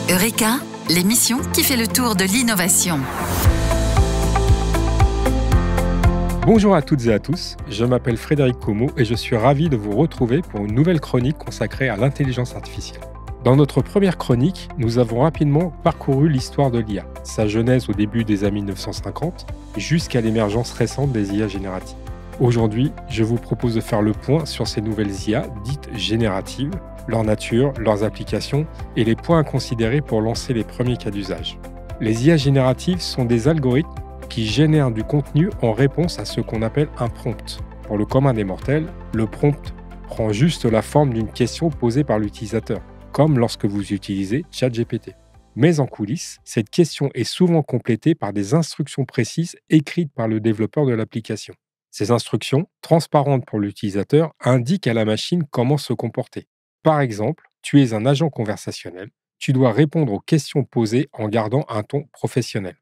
Eureka, l'émission qui fait le tour de l'innovation. Bonjour à toutes et à tous, je m'appelle Frédéric Como et je suis ravi de vous retrouver pour une nouvelle chronique consacrée à l'intelligence artificielle. Dans notre première chronique, nous avons rapidement parcouru l'histoire de l'IA, sa genèse au début des années 1950 jusqu'à l'émergence récente des IA génératives. Aujourd'hui, je vous propose de faire le point sur ces nouvelles IA dites génératives, leur nature, leurs applications et les points à considérer pour lancer les premiers cas d'usage. Les IA génératives sont des algorithmes qui génèrent du contenu en réponse à ce qu'on appelle un prompt. Pour le commun des mortels, le prompt prend juste la forme d'une question posée par l'utilisateur, comme lorsque vous utilisez ChatGPT. Mais en coulisses, cette question est souvent complétée par des instructions précises écrites par le développeur de l'application. Ces instructions, transparentes pour l'utilisateur, indiquent à la machine comment se comporter. Par exemple, tu es un agent conversationnel, tu dois répondre aux questions posées en gardant un ton professionnel.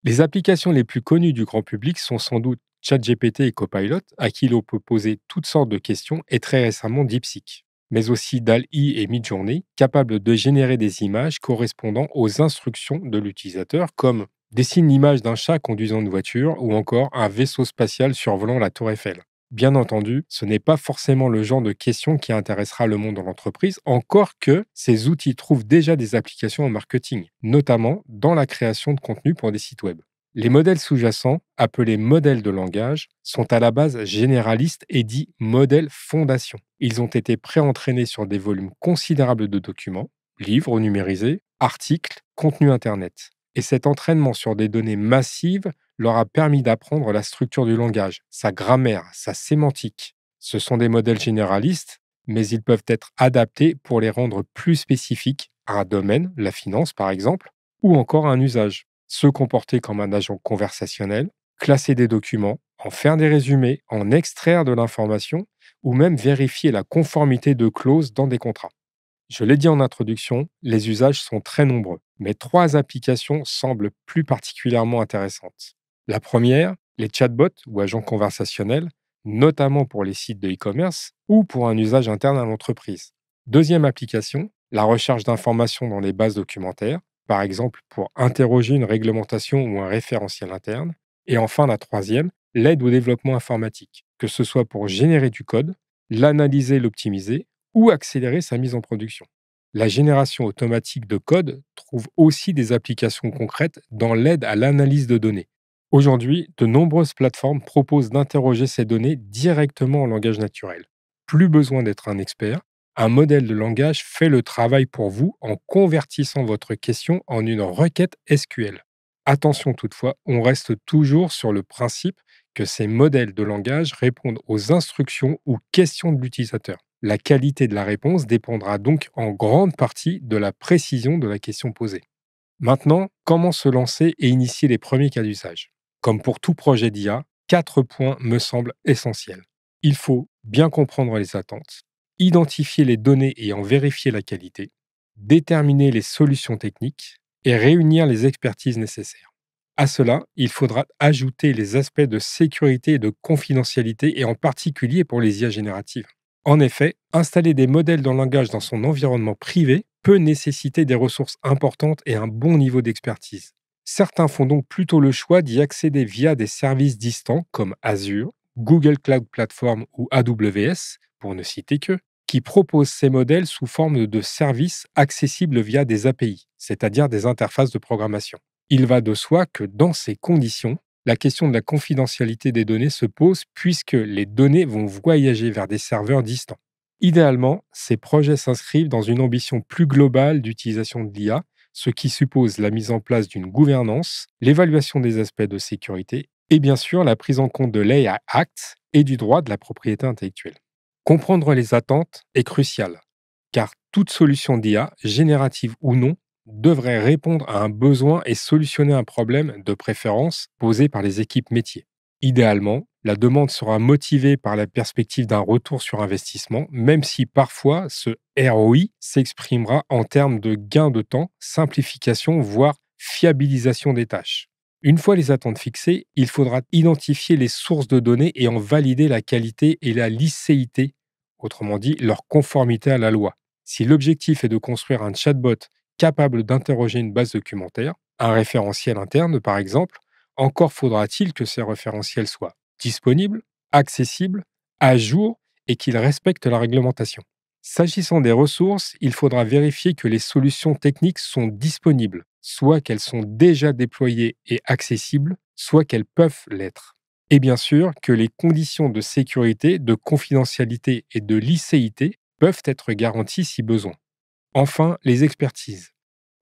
Les applications les plus connues du grand public sont sans doute ChatGPT et Copilot, à qui l'on peut poser toutes sortes de questions, et très récemment DeepSeek, mais aussi DALL-E et Midjourney, capables de générer des images correspondant aux instructions de l'utilisateur, comme dessine l'image d'un chat conduisant une voiture ou encore un vaisseau spatial survolant la tour Eiffel. Bien entendu, ce n'est pas forcément le genre de questions qui intéressera le monde de l'entreprise, encore que ces outils trouvent déjà des applications en marketing, notamment dans la création de contenu pour des sites web. Les modèles sous-jacents, appelés modèles de langage, sont à la base généralistes et dits modèles fondation. Ils ont été pré-entraînés sur des volumes considérables de documents, livres numérisés, articles, contenus Internet. Et cet entraînement sur des données massives leur a permis d'apprendre la structure du langage, sa grammaire, sa sémantique. Ce sont des modèles généralistes, mais ils peuvent être adaptés pour les rendre plus spécifiques à un domaine, la finance par exemple, ou encore à un usage. Se comporter comme un agent conversationnel, classer des documents, en faire des résumés, en extraire de l'information, ou même vérifier la conformité de clauses dans des contrats. Je l'ai dit en introduction, les usages sont très nombreux, mais 3 applications semblent plus particulièrement intéressantes. La première, les chatbots ou agents conversationnels, notamment pour les sites de e-commerce ou pour un usage interne à l'entreprise. Deuxième application, la recherche d'informations dans les bases documentaires, par exemple pour interroger une réglementation ou un référentiel interne. Et enfin, la troisième, l'aide au développement informatique, que ce soit pour générer du code, l'analyser et l'optimiser, ou accélérer sa mise en production. La génération automatique de code trouve aussi des applications concrètes dans l'aide à l'analyse de données. Aujourd'hui, de nombreuses plateformes proposent d'interroger ces données directement en langage naturel. Plus besoin d'être un expert, un modèle de langage fait le travail pour vous en convertissant votre question en une requête SQL. Attention toutefois, on reste toujours sur le principe que ces modèles de langage répondent aux instructions ou questions de l'utilisateur. La qualité de la réponse dépendra donc en grande partie de la précision de la question posée. Maintenant, comment se lancer et initier les premiers cas d'usage? Comme pour tout projet d'IA, 4 points me semblent essentiels. Il faut bien comprendre les attentes, identifier les données et en vérifier la qualité, déterminer les solutions techniques et réunir les expertises nécessaires. À cela, il faudra ajouter les aspects de sécurité et de confidentialité et en particulier pour les IA génératives. En effet, installer des modèles de langage dans son environnement privé peut nécessiter des ressources importantes et un bon niveau d'expertise. Certains font donc plutôt le choix d'y accéder via des services distants comme Azure, Google Cloud Platform ou AWS, pour ne citer que, qui proposent ces modèles sous forme de services accessibles via des API, c'est-à-dire des interfaces de programmation. Il va de soi que dans ces conditions, la question de la confidentialité des données se pose puisque les données vont voyager vers des serveurs distants. Idéalement, ces projets s'inscrivent dans une ambition plus globale d'utilisation de l'IA, ce qui suppose la mise en place d'une gouvernance, l'évaluation des aspects de sécurité et bien sûr la prise en compte de l'AI Act et du droit de la propriété intellectuelle. Comprendre les attentes est crucial, car toute solution d'IA, générative ou non, devrait répondre à un besoin et solutionner un problème de préférence posé par les équipes métiers. Idéalement, la demande sera motivée par la perspective d'un retour sur investissement, même si parfois ce ROI s'exprimera en termes de gain de temps, simplification, voire fiabilisation des tâches. Une fois les attentes fixées, il faudra identifier les sources de données et en valider la qualité et la licéité, autrement dit leur conformité à la loi. Si l'objectif est de construire un chatbot capable d'interroger une base documentaire, un référentiel interne par exemple. Encore faudra-t-il que ces référentiels soient disponibles, accessibles, à jour et qu'ils respectent la réglementation. S'agissant des ressources, il faudra vérifier que les solutions techniques sont disponibles, soit qu'elles sont déjà déployées et accessibles, soit qu'elles peuvent l'être. Et bien sûr que les conditions de sécurité, de confidentialité et de licéité peuvent être garanties si besoin. Enfin, les expertises.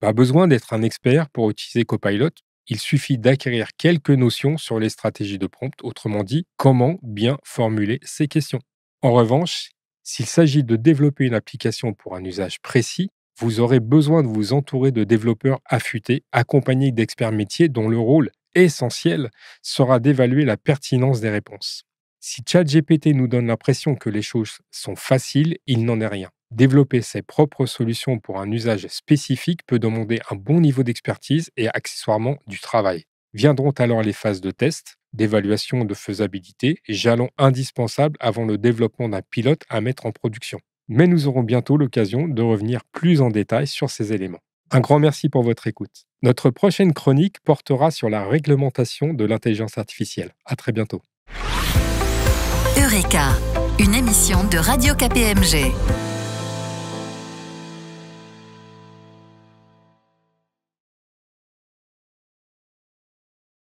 Pas besoin d'être un expert pour utiliser Copilot, il suffit d'acquérir quelques notions sur les stratégies de prompt, autrement dit, comment bien formuler ces questions. En revanche, s'il s'agit de développer une application pour un usage précis, vous aurez besoin de vous entourer de développeurs affûtés, accompagnés d'experts métiers dont le rôle essentiel sera d'évaluer la pertinence des réponses. Si ChatGPT nous donne l'impression que les choses sont faciles, il n'en est rien. Développer ses propres solutions pour un usage spécifique peut demander un bon niveau d'expertise et accessoirement du travail. Viendront alors les phases de test, d'évaluation de faisabilité, jalons indispensables avant le développement d'un pilote à mettre en production. Mais nous aurons bientôt l'occasion de revenir plus en détail sur ces éléments. Un grand merci pour votre écoute. Notre prochaine chronique portera sur la réglementation de l'intelligence artificielle. À très bientôt. Eureka, une émission de Radio KPMG.